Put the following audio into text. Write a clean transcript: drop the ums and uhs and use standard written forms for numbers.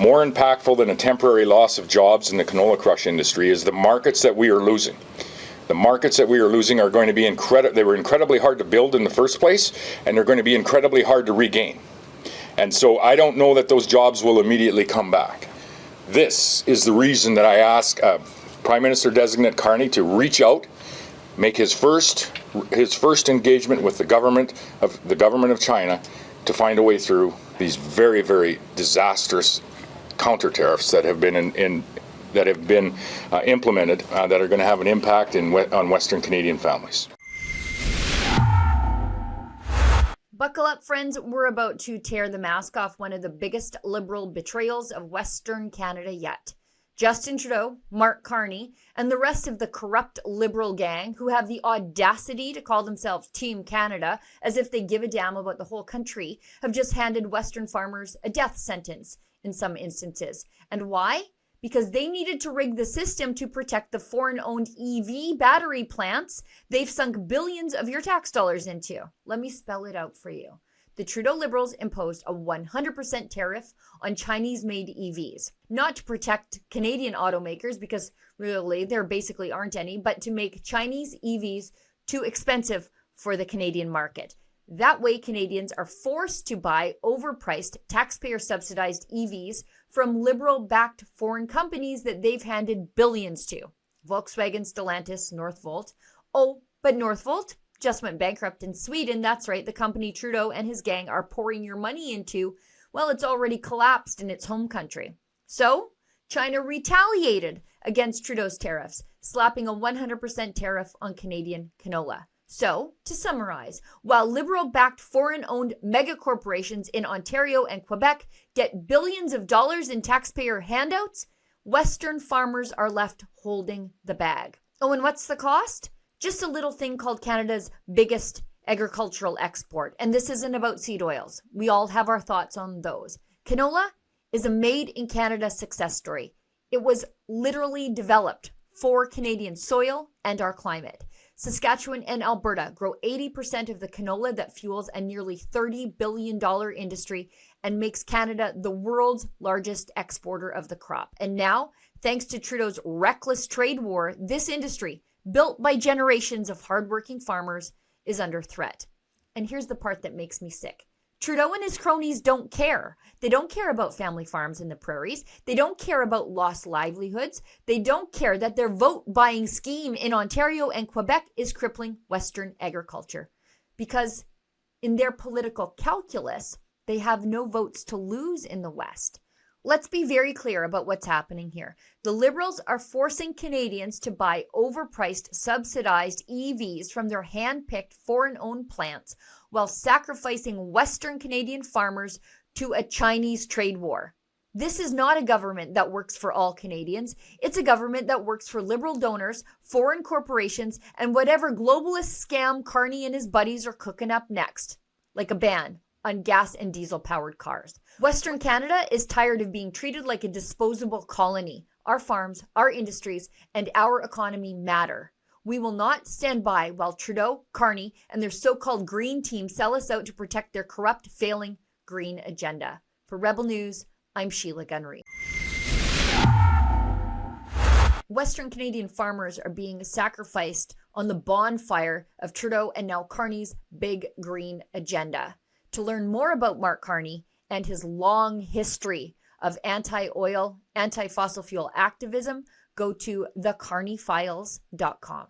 More impactful than a temporary loss of jobs in the canola crush industry is the markets that we are losing. The markets that we are losing are going to be they were incredibly hard to build in the first place, and they're going to be incredibly hard to regain. And so I don't know that those jobs will immediately come back. This is the reason that I ask Prime Minister Designate Carney to reach out, make his first engagement with the government of China to find a way through these very, very disastrous counter tariffs that have been implemented that are going to have an impact on Western Canadian families. Buckle up, friends. We're about to tear the mask off one of the biggest Liberal betrayals of Western Canada yet. Justin Trudeau, Mark Carney, and the rest of the corrupt Liberal gang who have the audacity to call themselves Team Canada as if they give a damn about the whole country have just handed Western farmers a death sentence in some instances. And why? Because they needed to rig the system to protect the foreign-owned EV battery plants they've sunk billions of your tax dollars into. Let me spell it out for you. The Trudeau Liberals imposed a 100% tariff on Chinese-made EVs, not to protect Canadian automakers, because really there basically aren't any, but to make Chinese EVs too expensive for the Canadian market. That way, Canadians are forced to buy overpriced, taxpayer-subsidized EVs from Liberal-backed foreign companies that they've handed billions to. Volkswagen, Stellantis, Northvolt. Oh, but Northvolt just went bankrupt in Sweden. That's right, the company Trudeau and his gang are pouring your money into, well, it's already collapsed in its home country. So, China retaliated against Trudeau's tariffs, slapping a 100% tariff on Canadian canola. So, to summarize, while Liberal-backed foreign-owned megacorporations in Ontario and Quebec get billions of dollars in taxpayer handouts, Western farmers are left holding the bag. Oh, and what's the cost? Just a little thing called Canada's biggest agricultural export. And this isn't about seed oils. We all have our thoughts on those. Canola is a made-in-Canada success story. It was literally developed for Canadian soil and our climate. Saskatchewan and Alberta grow 80% of the canola that fuels a nearly $30 billion industry and makes Canada the world's largest exporter of the crop. And now, thanks to Trudeau's reckless trade war, this industry, built by generations of hardworking farmers, is under threat. And here's the part that makes me sick. Trudeau and his cronies don't care. They don't care about family farms in the prairies. They don't care about lost livelihoods. They don't care that their vote-buying scheme in Ontario and Quebec is crippling Western agriculture. Because in their political calculus, they have no votes to lose in the West. Let's be very clear about what's happening here. The Liberals are forcing Canadians to buy overpriced, subsidized EVs from their hand-picked foreign-owned plants while sacrificing Western Canadian farmers to a Chinese trade war. This is not a government that works for all Canadians. It's a government that works for Liberal donors, foreign corporations, and whatever globalist scam Carney and his buddies are cooking up next, like a ban on gas and diesel-powered cars. Western Canada is tired of being treated like a disposable colony. Our farms, our industries, and our economy matter. We will not stand by while Trudeau, Carney, and their so-called green team sell us out to protect their corrupt, failing green agenda. For Rebel News, I'm Sheila Gunry. Western Canadian farmers are being sacrificed on the bonfire of Trudeau and now Carney's big green agenda. To learn more about Mark Carney and his long history of anti-oil, anti-fossil fuel activism, go to thecarneyfiles.com.